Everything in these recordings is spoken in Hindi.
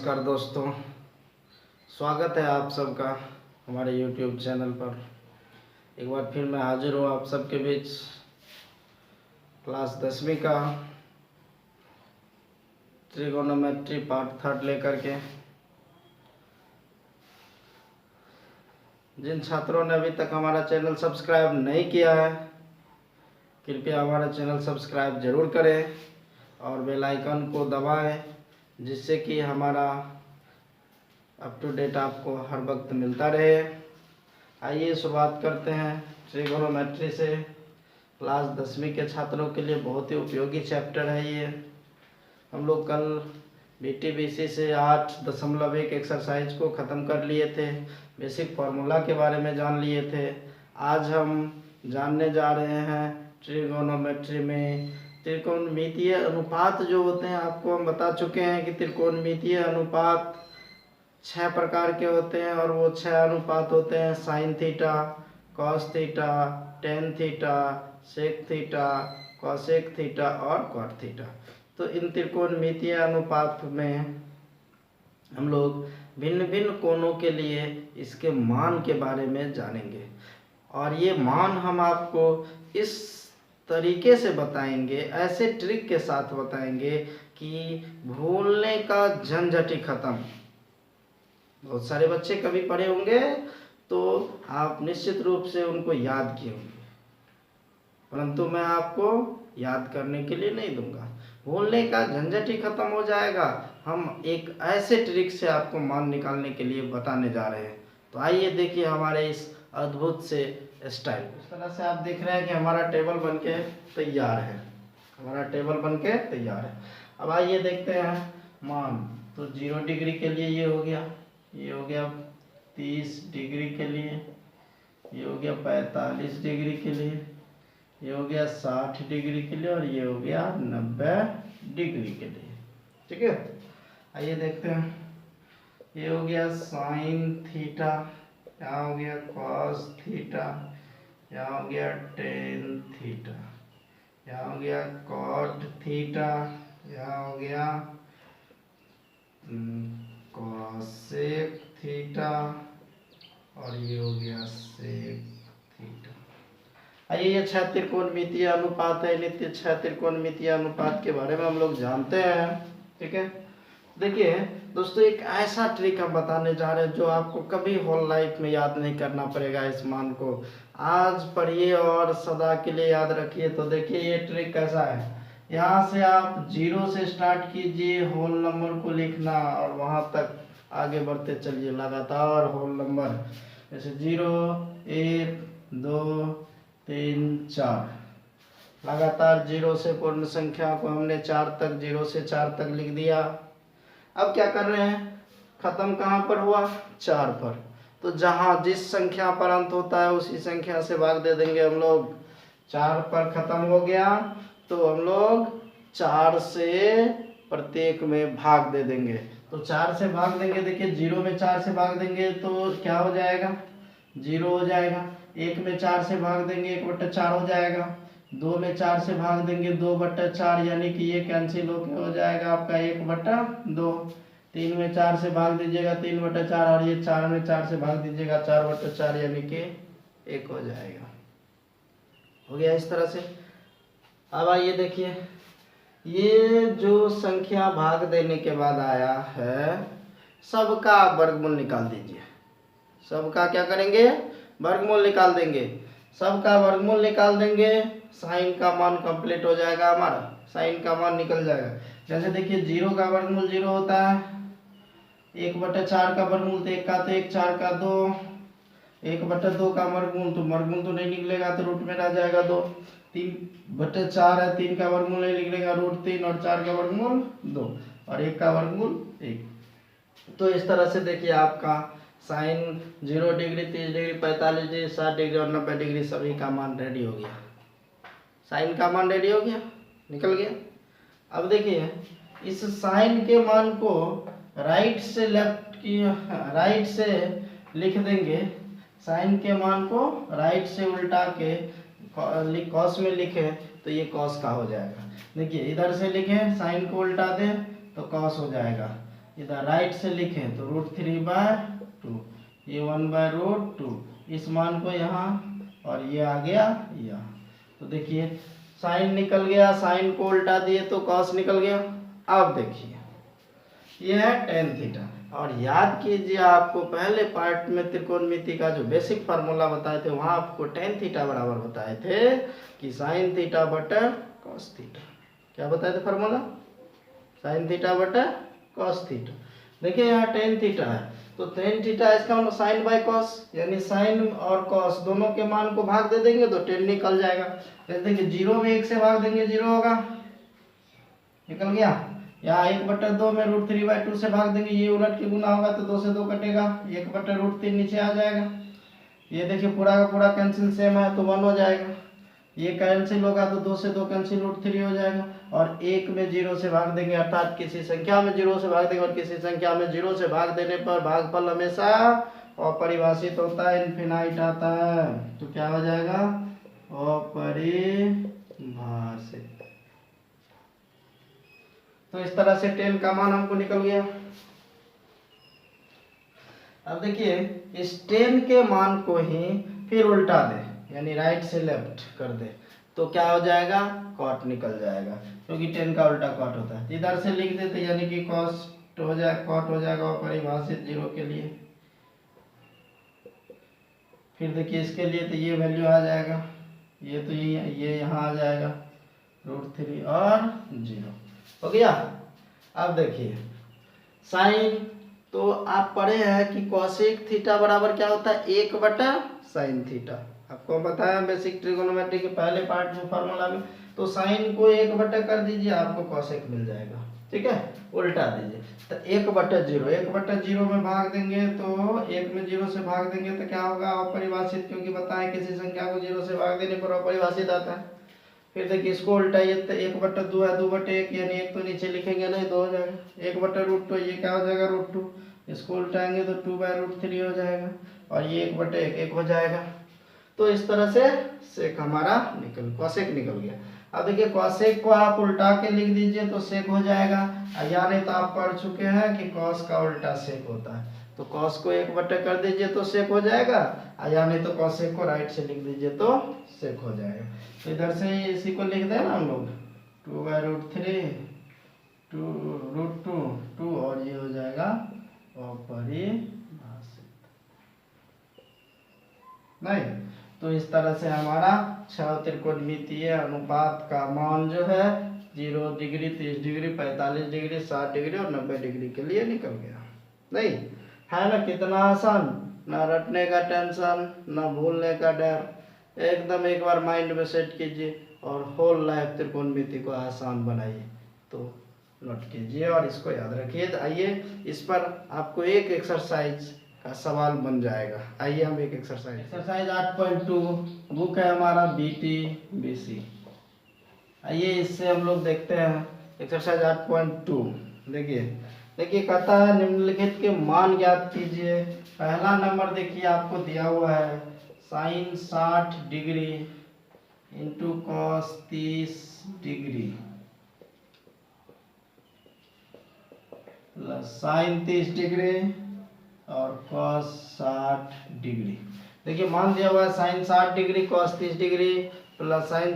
नमस्कार दोस्तों, स्वागत है आप सबका हमारे YouTube चैनल पर। एक बार फिर मैं हाजिर हूँ आप सबके बीच क्लास 10वीं का ट्रिगोनोमेट्री पार्ट 3 लेकर के। जिन छात्रों ने अभी तक हमारा चैनल सब्सक्राइब नहीं किया है, कृपया हमारा चैनल सब्सक्राइब ज़रूर करें और बेल आइकन को दबाएं, जिससे कि हमारा अप टू डेट आपको हर वक्त मिलता रहे। आइए शुरुआत करते हैं ट्रिगोनोमेट्री से। क्लास 10वीं के छात्रों के लिए बहुत ही उपयोगी चैप्टर है ये। हम लोग कल BTBC से 8.1 एक्सरसाइज को ख़त्म कर लिए थे, बेसिक फार्मूला के बारे में जान लिए थे। आज हम जानने जा रहे हैं ट्रिगोनोमेट्री में त्रिकोणमितीय अनुपात जो होते हैं। आपको हम बता चुके हैं कि त्रिकोणमितीय अनुपात 6 प्रकार के होते हैं और वो 6 अनुपात होते हैं: sine theta, cos theta, tan theta, sec theta, cosec theta और कॉट थीटा। तो इन त्रिकोणमितीय अनुपात में हम लोग भिन्न भिन्न कोणों के लिए इसके मान के बारे में जानेंगे और ये मान हम आपको इस तरीके से बताएंगे, ऐसे ट्रिक के साथ बताएंगे कि भूलने का झंझट ही खत्म। बहुत सारे बच्चे कभी पढ़े होंगे तो आप निश्चित रूप से उनको याद किए होंगे, परंतु मैं आपको याद करने के लिए नहीं दूंगा। भूलने का झंझट ही खत्म हो जाएगा। हम एक ऐसे ट्रिक से आपको मान निकालने के लिए बताने जा रहे हैं। तो आइए देखिए हमारे इस अद्भुत से स्टाइल। इस तरह से आप देख रहे हैं कि हमारा टेबल बनके तैयार है। हमारा टेबल बनके तैयार है। अब आइए देखते हैं मान। तो 0 डिग्री के लिए ये हो गया, ये हो गया 30 डिग्री के लिए, ये हो गया 45 डिग्री के लिए, ये हो गया 60 डिग्री के लिए और ये हो गया 90 डिग्री के लिए। ठीक है, आइए देखते हैं। ये हो गया साइन थीटा, यहाँ हो गया कॉस थीटा, यहाँ हो गया टेन थीटा, यहाँ हो गया कॉट थीटा, यहाँ हो गया कॉसेक थीटा और ये हो गया सेक थीटा। आइए ये 6 त्रिकोणमितीय अनुपात है। नित्य 6 त्रिकोणमितीय अनुपात के बारे में हम लोग जानते हैं। ठीक है, देखिए दोस्तों, एक ऐसा ट्रिक हम बताने जा रहे हैं जो आपको कभी होल लाइफ में याद नहीं करना पड़ेगा। इस मान को आज पढ़िए और सदा के लिए याद रखिए। तो देखिए ये ट्रिक कैसा है। यहाँ से आप 0 से स्टार्ट कीजिए होल नंबर को लिखना और वहाँ तक आगे बढ़ते चलिए लगातार होल नंबर, जैसे 0, 1, 2, 3, 4। लगातार 0 से पूर्ण संख्या को हमने 4 तक, 0 से 4 तक लिख दिया। अब क्या कर रहे हैं, खत्म कहाँ पर हुआ, 4 पर। तो जहाँ जिस संख्या पर अंत होता है उसी संख्या से भाग दे देंगे हम लोग। 4 पर खत्म हो गया तो हम लोग 4 से प्रत्येक में भाग दे देंगे। तो 4 से भाग देंगे, देखिए 0 में 4 से भाग देंगे तो क्या हो जाएगा, 0 हो जाएगा। 1 में 4 से भाग देंगे 1/4 हो जाएगा। 2 में 4 से भाग देंगे 2/4, यानी कि ये कैंसिल होकर हो जाएगा आपका 1/2। 3 में 4 से भाग दीजिएगा 3/4 और ये 4 में 4 से भाग दीजिएगा 4/4, यानी कि 1 हो जाएगा। हो गया इस तरह से। अब आइए देखिए, ये जो संख्या भाग देने के बाद आया है, सबका वर्गमूल निकाल दीजिए। सबका क्या करेंगे, वर्गमूल निकाल देंगे। सबका वर्गमूल निकाल देंगे, साइन का मान कंप्लीट हो जाएगा हमारा, साइन का मान निकल जाएगा। जैसे देखिए 0 का वर्गमूल 0 होता है, 1/4 का वर्गमूल तो 1 का, तो 1 4 का 2, 1/2 का वर्गमूल तो नहीं निकलेगा, तो रूट में रह जाएगा 2। 3/4 है, 3 का वर्गमूल नहीं निकलेगा, √3 और 4 का वर्गमूल 2 और 1 का वर्गमूल 1। तो इस तरह से देखिए आपका sine 0 degree, 30 degree, 45 degree, 60 degree और 90 डिग्री सभी का मान रेडी हो गया। साइन का मान रेडी हो गया, निकल गया। अब देखिए इस साइन के मान को राइट से लेफ्ट की राइट से लिख देंगे। साइन के मान को राइट से उल्टा के कॉस में लिखें तो ये कॉस का हो जाएगा। देखिए इधर से लिखें, साइन को उल्टा दें तो कॉस हो जाएगा। इधर राइट से लिखें तो √3/2, ये 1/√2, इस मान को यहाँ, और ये आ गया यहाँ। तो देखिए साइन निकल गया, साइन को उल्टा दिए तो कॉस निकल गया। अब देखिए ये है tan थीटा, और याद कीजिए आपको पहले पार्ट में त्रिकोणमिति का जो बेसिक फार्मूला बताए थे, वहां आपको tan थीटा बराबर बताए थे कि sin थीटा बटा cos थीटा। क्या बताए थे फार्मूला? sin थीटा बटा cos थीटा। देखिए यहाँ tan थीटा है, तो tan थीटा इसका मतलब sin बाय cos, यानी sin और cos दोनों के मान को भाग दे देंगे तो tan निकल जाएगा। जैसे देखिए 0 में 1 से भाग देंगे 0 होगा, निकल गया। यहाँ 1/2 में √3/2 से भाग देंगे, ये उलट के गुना होगा तो 2 से 2 कटेगा, 1/√3 नीचे आ जाएगा। ये देखिए पूरा का पूरा कैंसिल सेम है तो 1 हो जाएगा, ये कैंसिल होगा तो 2 से 2 कैंसिल √3 हो जाएगा। और 1 में 0 से भाग देंगे, अर्थात किसी संख्या में 0 से भाग देंगे, और किसी संख्या में 0 से भाग देने पर भागफल हमेशा अपरिभाषित होता है, इनफिनाइट आता है। तो क्या हो जाएगा? अपरिभाषित। तो इस तरह से tan का मान हमको निकल गया। अब देखिए इस tan के मान को ही फिर उल्टा दे, यानी राइट से लेफ्ट कर दे, तो क्या हो जाएगा? cot निकल जाएगा, क्योंकि tan का उल्टा cot होता है। इधर से लिख देते, यानी कि cos हो जाएगा, cot हो जाएगा अपरिभाषित 0 के लिए। फिर देखिए इसके लिए तो ये वैल्यू आ जाएगा, ये तो ये यहाँ आ जाएगा √3 और 0 हो गया। अब देखिए साइन, तो आप पढ़े हैं कि कोसेक थीटा बराबर क्या होता है? 1/sin theta. आपको बताया बेसिक ट्रिगोनोमेट्री के पहले पार्ट में फार्मूला में। तो साइन को 1/, कर दीजिए, आपको कोसेक मिल जाएगा। ठीक है, उल्टा दीजिए तो 1/0, 1/0 में भाग देंगे तो 1 में 0 से भाग देंगे तो क्या होगा? अपरिभाषित, क्योंकि बताएं किसी संख्या को 0 से भाग देने पर अपरिभाषित आता है। फिर देखिए इसको उल्टाइए तो 1/2 है 2/1, यानी 1 तो नीचे लिखेंगे नहीं, 2 हो जाएगा। 1/√2, ये क्या हो जाएगा? √2। इसको उल्टाएंगे तो 2/√3 हो जाएगा, और ये 1/1 1 हो जाएगा। तो इस तरह से सेक हमारा कॉसेक निकल गया। अब देखिए कॉसेक को आप उल्टा के लिख दीजिए तो सेक हो जाएगा, या नहीं तो आप पढ़ चुके हैं कि कॉस का उल्टा सेक होता है। तो कॉस को 1/, कर दीजिए तो सेक हो जाएगा, या नहीं तो कॉसेक को राइट से लिख दीजिए तो सेक हो जाएगा। तो इधर से इसी को लिख दें ना हम लोग, 2/√3 2√2 और ये हो जाएगा अपरिभाषित। नहीं तो इस तरह से हमारा छह त्रिकोणमितीय अनुपात का मान जो है 0 डिग्री, 30 डिग्री, 45 डिग्री, 60 डिग्री और 90 डिग्री के लिए निकल गया। नहीं है ना? कितना आसान, ना रटने का टेंशन, ना भूलने का डर। एकदम एक बार माइंड में सेट कीजिए और होल लाइफ त्रिकोणमिति को आसान बनाइए। तो नोट कीजिए और इसको याद रखिए। आइए इस पर आपको एक एक्सरसाइज का सवाल बन जाएगा। आइए हम एक एक्सरसाइज 8.2 बुक है हमारा BTBC। आइए इससे हम लोग देखते हैं एक्सरसाइज 8.2। देखिए कहता है निम्नलिखित के मान ज्ञात कीजिए। पहला नंबर देखिए आपको दिया हुआ है sine 60 degree into cos 30 degree plus sine 30 degree और कॉस 60 डिग्री। देखिए मान दिया हुआ है sine 60 degree cos 30 degree plus sine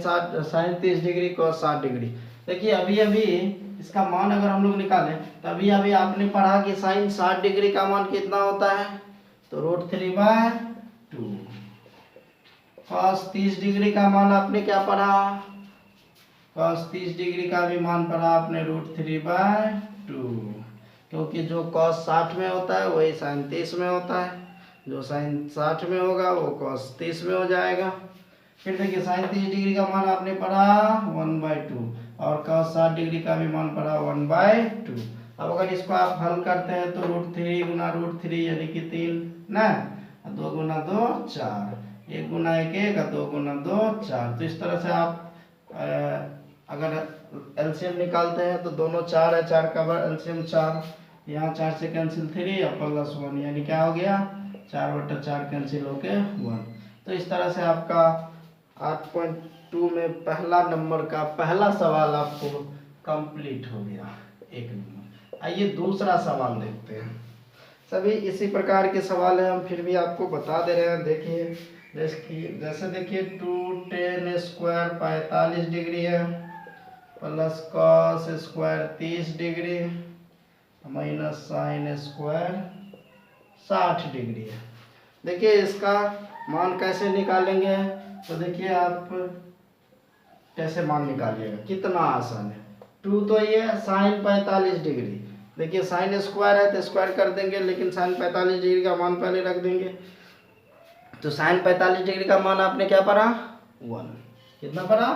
30 degree cos 60 degree. देखिए अभी अभी इसका मान अगर हम लोग निकालें तो अभी अभी आपने पढ़ा कि साइन 60 डिग्री का मान कितना होता है, तो √3/2। कॉस 30 डिग्री का मान आपने क्या पढ़ा, कॉस 30 डिग्री का भी मान पढ़ा आपने √3/2, क्योंकि जो कॉस 60 में होता है वही साइन 30 में होता है। जो साइन 60 में होगा वो कॉस 30 में हो जाएगा। फिर देखिए साइन 30 डिग्री का मान आपने पढ़ा 1/2 और cos 60 डिग्री का भी मान पढ़ा 1/2। अब अगर इसको आप हल करते हैं तो √3 गुना √3 यानी कि 3 ना, 2 गुना 2 4, 1 गुना 1 1, 2 गुना 2 4। तो इस तरह से आप अगर एलसीएम निकालते हैं तो दोनों 4 है, 4 का एलसीएम 4, यहाँ 4 से कैंसिल 3 और प्लस 1 यानी क्या हो गया 4/4 कैंसिल होके 1। तो इस तरह से आपका 8.2 में पहला नंबर का पहला सवाल आपको कंप्लीट हो गया, 1 नंबर। आइए दूसरा सवाल देखते हैं। सभी इसी प्रकार के सवाल हैं, हम फिर भी आपको बता दे रहे हैं। देखिए जैसे देखिए 2tan स्क्वायर 45 डिग्री है, plus cos square 30 degree, minus sine square 60 degree है। देखिए इसका मान कैसे निकालेंगे, तो देखिए आप कैसे मान निकालिएगा, कितना आसान है। 2 तो ये साइन 45 डिग्री, देखिए साइन स्क्वायर है तो स्क्वायर कर देंगे, लेकिन साइन 45 डिग्री का मान पहले रख देंगे। तो साइन 45 डिग्री का मान आपने क्या पढ़ा, 1। कितना पढ़ा,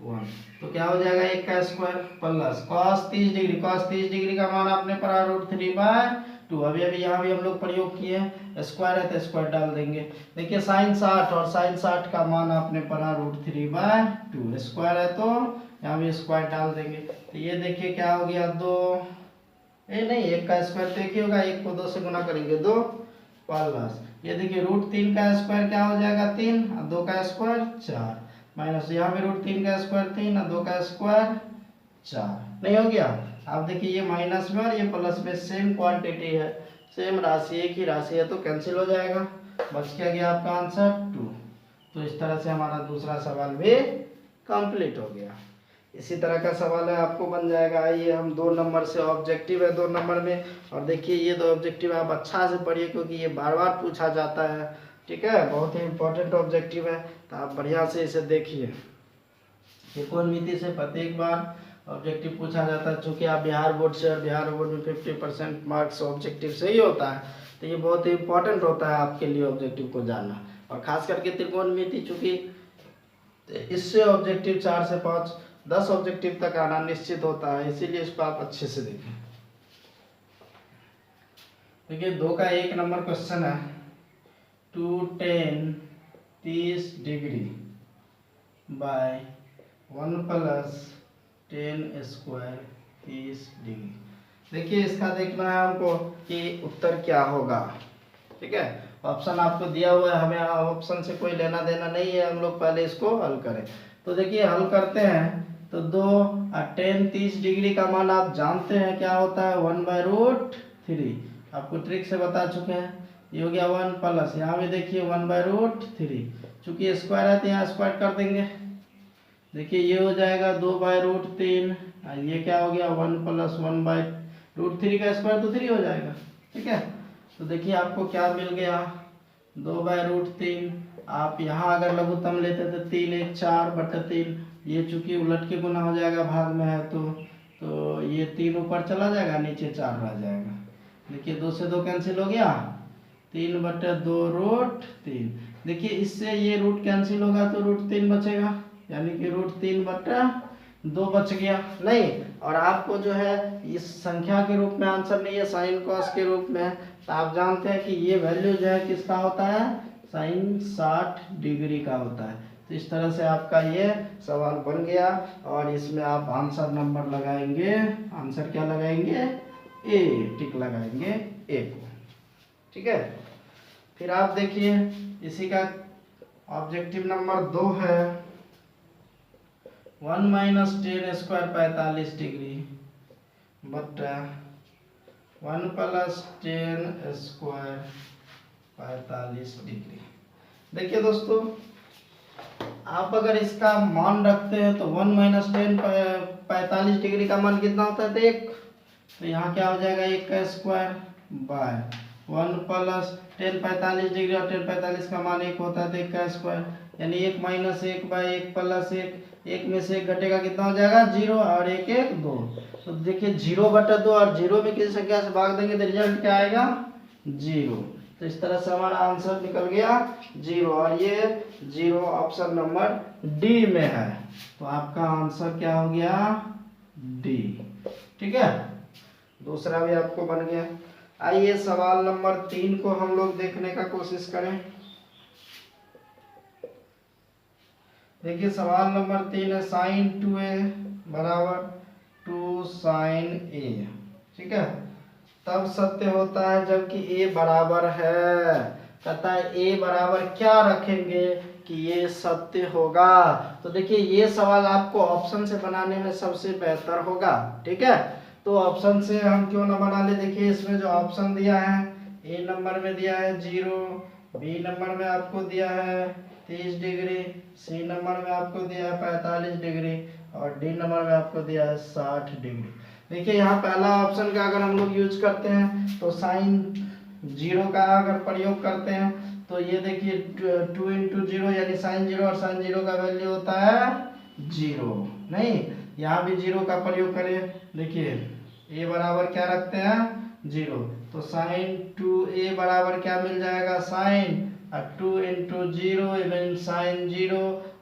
1। तो क्या हो जाएगा 1 का square, plus cos 30 degree, cos 30 degree का मान आपने पढ़ा √3/2। अभी यहाँ भी हम लोग प्रयोग किए हैं, स्क्वायर है तो स्क्वायर डाल देंगे। देखिए साइन 60 और साइन 60 का मान आपने पढ़ा √3/2, स्क्वायर है तो यहाँ भी स्क्वायर डाल देंगे। तो ये देखिए क्या हो गया, 2 नहीं 1 का स्क्वायर तो 1 ही होगा, 1 को 2 से गुना करेंगे 2, प्लस ये देखिए √3 का स्क्वायर क्या हो जाएगा 3, और 2 का स्क्वायर 4, माइनस यहाँ पे √3 का स्क्वायर 3 और 2 का स्क्वायर 4, नहीं हो गया। आप देखिए ये माइनस में और ये प्लस में सेम क्वांटिटी है, सेम राशि, एक ही राशि है, तो कैंसिल हो जाएगा। बच क्या गया आपका आंसर 2। तो इस तरह से हमारा दूसरा सवाल भी कंप्लीट हो गया। इसी तरह का सवाल है आपको बन जाएगा। आइए हम 2 नंबर से, ऑब्जेक्टिव है 2 नंबर में, और देखिए ये 2 ऑब्जेक्टिव आप अच्छा से पढ़िए क्योंकि ये बार बार पूछा जाता है, ठीक है, बहुत ही इंपॉर्टेंट ऑब्जेक्टिव है, तो आप बढ़िया से इसे देखिए। त्रिकोणमिति से प्रत्येक बार ऑब्जेक्टिव पूछा जाता है, चूँकि आप बिहार बोर्ड से, और बिहार बोर्ड में 50% मार्क्स ऑब्जेक्टिव से ही होता है, तो ये बहुत ही इंपॉर्टेंट होता है आपके लिए ऑब्जेक्टिव को जानना, और खास करके त्रिकोणमिति, चूँकि इससे ऑब्जेक्टिव 4 से 5 10 ऑब्जेक्टिव तक आना निश्चित होता है, इसीलिए इसको आप अच्छे से देखें। देखिए 2 का 1 नंबर क्वेश्चन है, 2tan 30 degree by 1 plus tan square 30 degree. देखिए इसका देखना है हमको कि उत्तर क्या होगा, ठीक है। ऑप्शन आपको दिया हुआ है, हमें ऑप्शन से कोई लेना देना नहीं है, हम लोग पहले इसको हल करें। तो देखिए हल करते हैं, तो 2 tan 30 डिग्री का मान आप जानते हैं क्या होता है, 1/√3, आपको ट्रिक से बता चुके हैं। ये हो गया 1 प्लस, यहाँ भी देखिए 1/√3, चूँकि स्क्वायर है तो यहाँ स्क्वायर कर देंगे। देखिए ये हो जाएगा 2/√3, और ये क्या हो गया 1 प्लस 1/√3 का स्क्वायर तो 3 हो जाएगा, ठीक है। तो देखिए आपको क्या मिल गया, 2/√3। आप यहाँ अगर लघुत्तम लेते तो 3 1 4/3, ये चूंकि उलट के गुना हो जाएगा, भाग में है तो ये 3 ऊपर चला जाएगा, नीचे 4 रह जाएगा। देखिए 2 से 2 कैंसिल हो गया, 3/2√3। देखिए इससे ये रूट कैंसिल होगा तो √3 बचेगा, यानी कि √3/2 बच गया नहीं। और आपको जो है इस संख्या के रूप में आंसर नहीं है, साइन कॉस के रूप में है, तो आप जानते हैं कि ये वैल्यू जो है किसका होता है, साइन 60 डिग्री का होता है। तो इस तरह से आपका ये सवाल बन गया, और इसमें आप आंसर नंबर लगाएंगे, आंसर क्या लगाएंगे, ए, टिक लगाएंगे ए को, ठीक है। फिर आप देखिए इसी का ऑब्जेक्टिव नंबर 2 है, 1 माइनस tan स्क्वायर 45 डिग्री बटा 1 प्लस tan स्क्वायर 45 डिग्री। देखिए दोस्तों, आप अगर इसका मान रखते हैं तो 1 माइनस tan 45 डिग्री का मान कितना होता है, 1। तो यहाँ क्या हो जाएगा, 1 का square by 1 plus tan 45 degree, और tan 45 का मान 1 होता है तो 1 का स्क्वायर, यानी 1 माइनस 1 बाय 1 प्लस 1, 1 में से 1 घटेगा, कितना हो जाएगा 0, और 1 1 2। तो देखिए 0/2, और 0 में किसी संख्या से भाग देंगे तो रिजल्ट क्या आएगा, 0। तो इस तरह से हमारा आंसर निकल गया 0, और ये 0 ऑप्शन नंबर डी में है। तो आपका आंसर क्या हो गया, डी, ठीक है। दूसरा भी आपको बन गया। आइए सवाल नंबर 3 को हम लोग देखने का कोशिश करें। देखिए सवाल नंबर 3 है, साइन 2a बराबर 2 साइन a, ठीक है। तब सत्य होता है जबकि a बराबर है, कहता है a बराबर क्या रखेंगे कि ये सत्य होगा। तो देखिए ये सवाल आपको ऑप्शन से बनाने में सबसे बेहतर होगा, ठीक है। तो ऑप्शन से हम क्यों ना बना ले, देखिए इसमें जो ऑप्शन दिया है, ए नंबर में दिया है 0, बी नंबर में आपको दिया है 30 डिग्री, सी नंबर में आपको दिया है 45 डिग्री और डी नंबर में आपको दिया है 60 डिग्री। देखिए यहाँ पहला ऑप्शन का अगर हम लोग यूज करते हैं तो साइन 0 का अगर प्रयोग करते हैं तो ये देखिए 2 इंटू 0 यानी साइन 0 और साइन 0 का वैल्यू होता है 0। नहीं, यहाँ भी 0 का प्रयोग करें, देखिए ए बराबर क्या रखते हैं 0, तो साइन 2a बराबर क्या मिल जाएगा साइन 2 इंटू 0 यानी साइन 0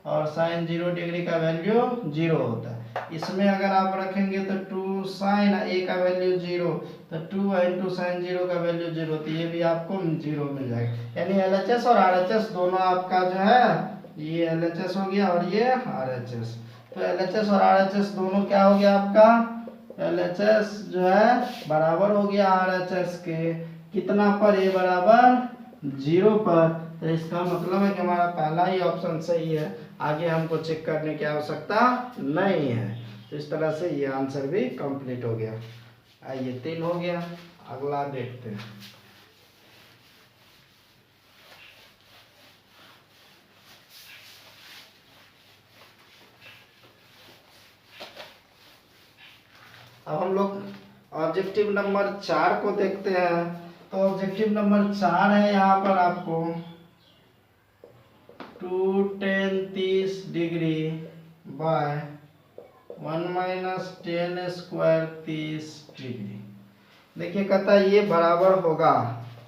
और साइन 0 डिग्री का वैल्यू 0 होता है। इसमें अगर आप रखेंगे तो 2 साइन a का वैल्यू 0, तो 2 इंटू साइन 0 का वैल्यू 0, तो ये भी आपको 0 मिल जाएगा। यानी LHS और RHS दोनों आपका जो है, ये LHS हो गया और ये RHS। तो LHS और RHS दोनों क्या हो गया आपका, LHS जो है बराबर हो गया RHS के कितना पर, a बराबर 0 पर। तो इसका मतलब है कि हमारा पहला ही ऑप्शन सही है, आगे हमको चेक करने की आवश्यकता नहीं है। तो इस तरह से ये आंसर भी कंप्लीट हो गया। आइए 3 हो गया, अगला देखते हैं। अब हम लोग ऑब्जेक्टिव नंबर 4 को देखते हैं। तो ऑब्जेक्टिव नंबर 4 है यहाँ पर आपको 2 tan 30 degree by 1 minus ten square 30 degree. देखिए कहता है ये बराबर होगा,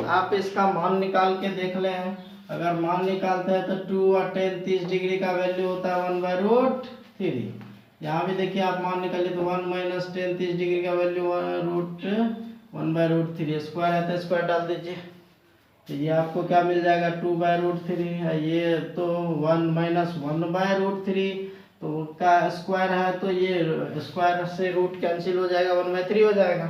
आप इसका मान निकाल के देख लें। अगर मान निकालते हैं तो 2 और tan 30 डिग्री का वैल्यू होता है 1/√3। यहाँ भी देखिए आप मान निकालिए तो 1 माइनस टेन 30 डिग्री का वैल्यू 1/√3, स्क्वायर है तो स्क्वायर डाल दीजिए, तो ये आपको क्या मिल जाएगा 2/√3। ये तो 1 माइनस 1/√3 तो का स्क्वायर है, तो ये स्क्वायर से रूट कैंसिल हो जाएगा, 1/3 हो जाएगा।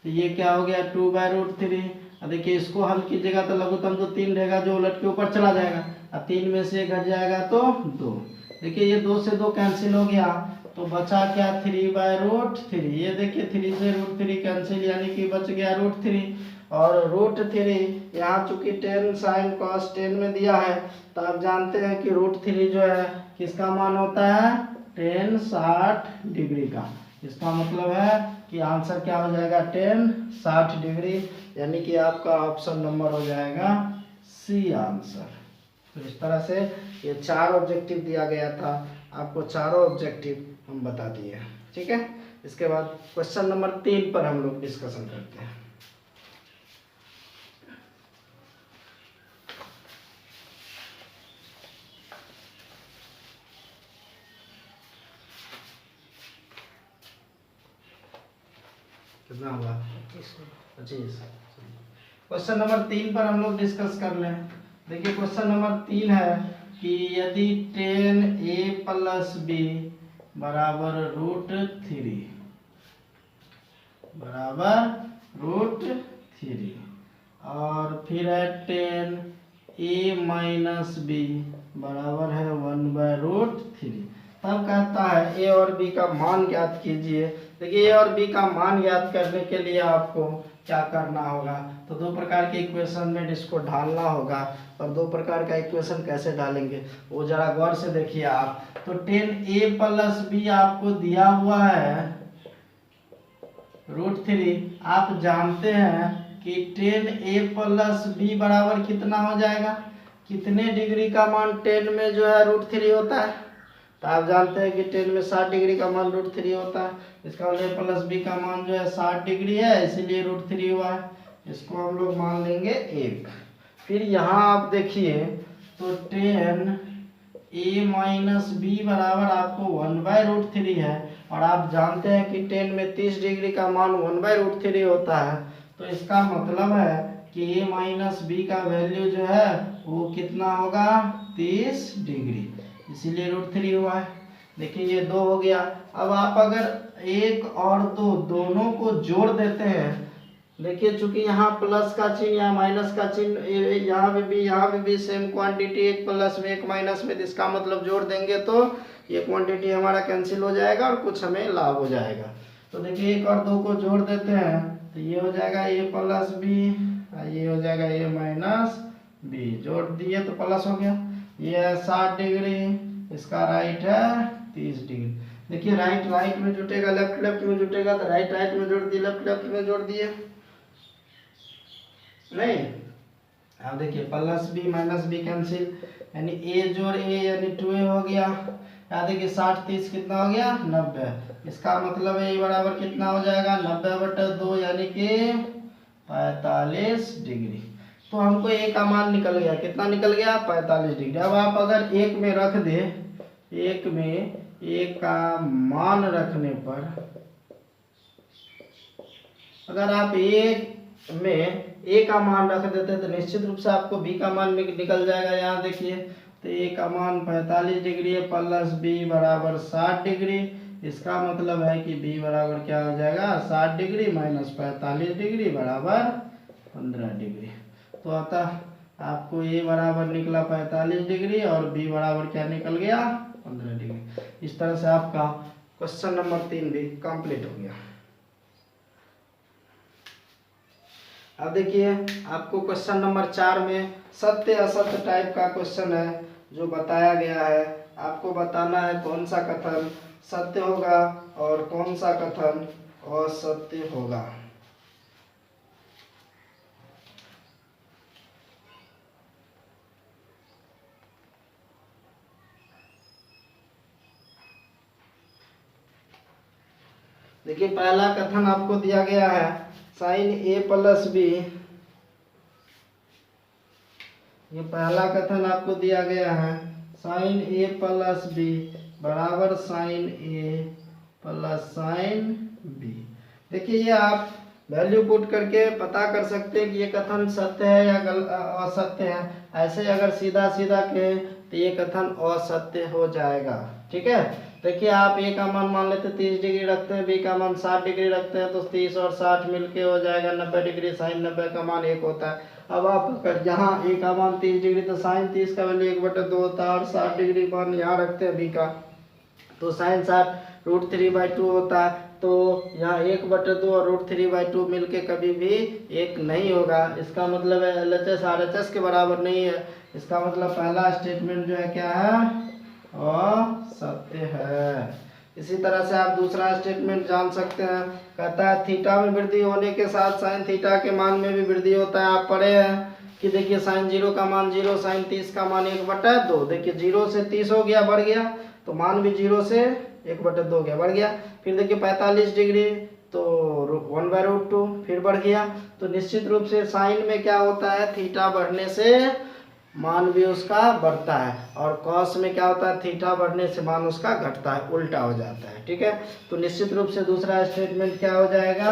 तो ये क्या हो गया 2/√3। देखिए इसको हल कीजिएगा तो लघुत्तम तो 3 रहेगा जो उलट के ऊपर चला जाएगा, और 3 में से घट जाएगा तो 2। देखिए ये 2 से 2 कैंसिल हो गया, तो बचा क्या 3/√3। ये देखिए 3 से √3 कैंसिल, यानी कि बच गया √3 और √3। यहाँ चूंकि टेन साइन कॉस 10 में दिया है, तो आप जानते हैं कि √3 जो है किसका मान होता है tan 60 डिग्री का। इसका मतलब है कि आंसर क्या हो जाएगा tan 60 डिग्री, यानी कि आपका ऑप्शन नंबर हो जाएगा सी आंसर। तो इस तरह से ये 4 ऑब्जेक्टिव दिया गया था, आपको चारों ऑब्जेक्टिव हम बता दिए। ठीक है, इसके बाद क्वेश्चन नंबर 3 पर हम लोग डिस्कशन करते हैं। कितना हुआ 25। क्वेश्चन नंबर 3 पर हम लोग डिस्कस कर लें। देखिए क्वेश्चन नंबर 3 है कि यदि tan a प्लस b बराबर √3 और फिर है tan a माइनस b बराबर है 1/√3, तब कहता है a और b का मान ज्ञात कीजिए। देखिए a और b का मान ज्ञात करने के लिए आपको क्या करना होगा, तो 2 प्रकार के इक्वेशन में इसको ढालना होगा। और 2 प्रकार का इक्वेशन कैसे डालेंगे वो जरा गौर से देखिए आप। तो tan a प्लस b आपको दिया हुआ है √3। आप जानते हैं कि tan a प्लस b बराबर कितना हो जाएगा, कितने डिग्री का मान 10 में जो है √3 होता है, तो आप जानते हैं कि 10 में 60 डिग्री का मान √3 होता है। इसका मतलब प्लस b का मान जो है 60 डिग्री है, इसीलिए √3 हुआ है। इसको हम लोग मान लेंगे 1। फिर यहाँ आप देखिए तो tan a माइनस b बराबर आपको 1/√3 है, और आप जानते हैं कि 10 में 30 डिग्री का मान 1/√3 होता है। तो इसका मतलब है कि a माइनस b का वैल्यू जो है वो कितना होगा 30 डिग्री, इसीलिए √3 हुआ है। देखिए ये 2 हो गया। अब आप अगर 1 और 2 दोनों को जोड़ देते हैं, देखिए चूंकि यहाँ प्लस का चिन्ह यहाँ माइनस का चिन्ह, यहाँ भी सेम क्वांटिटी, एक प्लस में एक माइनस में, इसका मतलब जोड़ देंगे तो ये क्वांटिटी हमारा कैंसिल हो जाएगा और कुछ हमें लाभ हो जाएगा। तो देखिए 1 और 2 को जोड़ देते हैं तो ये हो जाएगा a प्लस बी, ये हो जाएगा a माइनस बी, जोड़ दिए तो प्लस हो गया। ये है 60 डिग्री, इसका राइट है 30 डिग्री। देखिए राइट राइट में जुटेगा, लेफ्ट लेफ्ट में जुटेगा, तो राइट राइट में जोड़ दिए, लेफ्ट लेफ्ट में जोड़ दिए, नहीं। अब देखिए plus B minus B cancel, यानी ए जोड़ ए यानी 2a हो गया। यहाँ देखिए 60 30 कितना हो गया 90, इसका मतलब है ये बराबर कितना हो जाएगा 90/2 यानी कि 45 डिग्री। तो हमको ए का मान निकल गया, कितना निकल गया 45 डिग्री। अब आप अगर एक में रख दे, एक में ए का मान रखने पर, अगर आप एक में ए का मान रख देते तो निश्चित रूप से आपको बी का मान निकल जाएगा। यहाँ देखिए तो ए का मान 45 डिग्री है, प्लस बी बराबर 60 डिग्री। इसका मतलब है कि बी बराबर क्या हो जाएगा 60 डिग्री माइनस 45 डिग्री बराबर 15 डिग्री। तो अतः आपको ए बराबर निकला 45 डिग्री और बी बराबर क्या निकल गया 15 डिग्री। इस तरह से आपका क्वेश्चन नंबर 3 भी कंप्लीट हो गया। अब देखिए आपको क्वेश्चन नंबर 4 में सत्य असत्य टाइप का क्वेश्चन है जो बताया गया है। आपको बताना है कौन सा कथन सत्य होगा और कौन सा कथन असत्य होगा। देखिए पहला कथन आपको दिया गया है साइन ए प्लस बी, ये पहला कथन आपको दिया गया है साइन ए प्लस बी बराबर साइन ए प्लस साइन बी। देखिए ये आप वैल्यू पुट करके पता कर सकते हैं कि ये कथन सत्य है या असत्य है। ऐसे अगर सीधा सीधा कहें तो ये कथन असत्य हो जाएगा। ठीक है, देखिए आप ए का मान लेते 30 डिग्री रखते हैं, बी का मान 60 डिग्री रखते हैं, तो 30 और 60 मिलके हो जाएगा 90 डिग्री। साइन 90 का मान 1 होता है। अब आप यहाँ ए का मान 30 डिग्री तो साइन 30 का वैल्यू 1/2 होता है, और 60 डिग्री मान यहाँ रखते हैं बी का, तो साइन 60 √3/2 होता है। तो यहाँ 1/2 और √3/2 मिलके कभी भी 1 नहीं होगा। इसका मतलब है LHS RHS के बराबर नहीं है। इसका मतलब पहला स्टेटमेंट जो है क्या है असत्य है। इसी तरह से आप दूसरा स्टेटमेंट जान सकते हैं, कहता है थीटा में वृद्धि होने के साथ साइन थीटा के मान में भी वृद्धि होता है। आप पढ़े हैं कि देखिए साइन 0 का मान 0, साइन 30 का मान 1/2। देखिए 0 से 30 हो गया, बढ़ गया, तो मान भी 0 से 1/2 हो गया, बढ़ गया। फिर देखिए 45 डिग्री तो 1/√2 फिर बढ़ गया। तो निश्चित रूप से साइन में क्या होता है, थीटा बढ़ने से मान भी उसका बढ़ता है, और कॉस में क्या होता है, थीटा बढ़ने से मान उसका घटता है, उल्टा हो जाता है। ठीक है, तो निश्चित रूप से दूसरा स्टेटमेंट क्या हो जाएगा,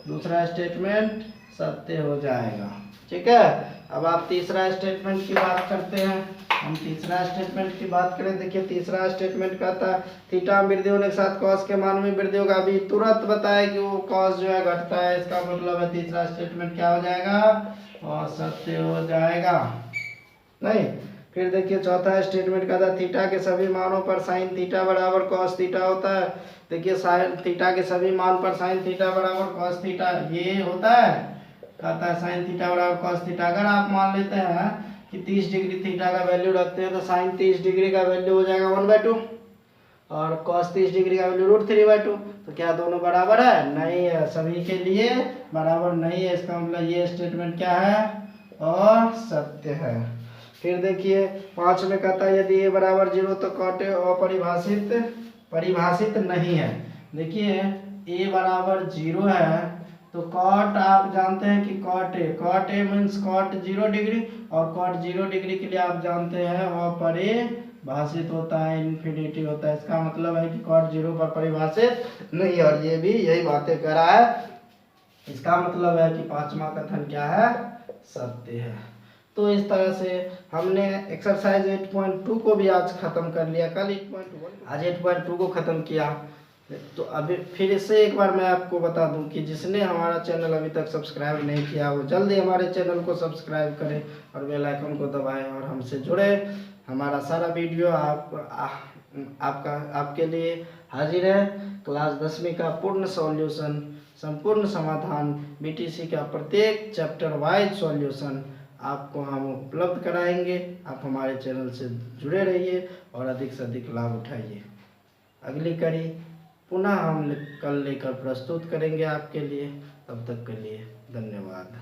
दूसरा स्टेटमेंट सत्य हो जाएगा। ठीक है, अब आप तीसरा स्टेटमेंट की बात करते हैं। हम तीसरा स्टेटमेंट की बात करें, देखिए तीसरा स्टेटमेंट कहता है थीटा में वृद्धि होने के साथ कॉस के मान में वृद्धि होगा। अभी तुरंत बताया कि वो कॉस जो है घटता है, इसका मतलब है तीसरा स्टेटमेंट क्या हो जाएगा असत्य हो जाएगा, नहीं। फिर देखिए चौथा स्टेटमेंट का था थीटा के सभी मानों पर साइन थीटा बराबर कॉस थीटा होता है। देखिए साइन थीटा के सभी मान पर साइन थीटा बराबर कॉस थीटा ये होता है, कहता है साइन थीटा बराबर कॉस थीटा। अगर आप मान लेते हैं कि 30 डिग्री थीटा का वैल्यू रखते हैं तो साइन 30 डिग्री का वैल्यू हो जाएगा 1/2 और कॉस 30 डिग्री का वैल्यू √3/2। तो क्या दोनों बराबर है, नहीं है, सभी के लिए बराबर नहीं है। इसका मतलब ये स्टेटमेंट क्या है असत्य है। फिर देखिए 5 में कहता है यदि a बराबर 0 तो कॉट ए परिभाषित नहीं है। देखिए a बराबर 0 है तो कॉट आप जानते हैं कि cot A means cot 0 degree, और कॉट 0 डिग्री के लिए आप जानते हैं अपरिभाषित होता है, इन्फिनिटी होता है। इसका मतलब है कि कॉट 0 पर परिभाषित नहीं, और ये भी यही बातें कर रहा है। इसका मतलब है कि पांचवा कथन क्या है सत्य है। तो इस तरह से हमने एक्सरसाइज 8.2 को भी आज खत्म कर लिया, कल 8.1 आज 8.2 को खत्म किया। तो अभी फिर से एक बार मैं आपको बता दूं कि जिसने हमारा चैनल अभी तक सब्सक्राइब नहीं किया वो जल्दी हमारे चैनल को सब्सक्राइब करें और बेल आइकन को दबाएं और हमसे जुड़े। हमारा सारा वीडियो आप आपके लिए हाजिर है। क्लास 10वीं का पूर्ण सॉल्यूशन, संपूर्ण समाधान, बीटीसी का प्रत्येक चैप्टर वाइज सॉल्यूशन आपको हम उपलब्ध कराएंगे। आप हमारे चैनल से जुड़े रहिए और अधिक से अधिक लाभ उठाइए। अगली कड़ी पुनः हम कल लेकर प्रस्तुत करेंगे आपके लिए। तब तक के लिए धन्यवाद।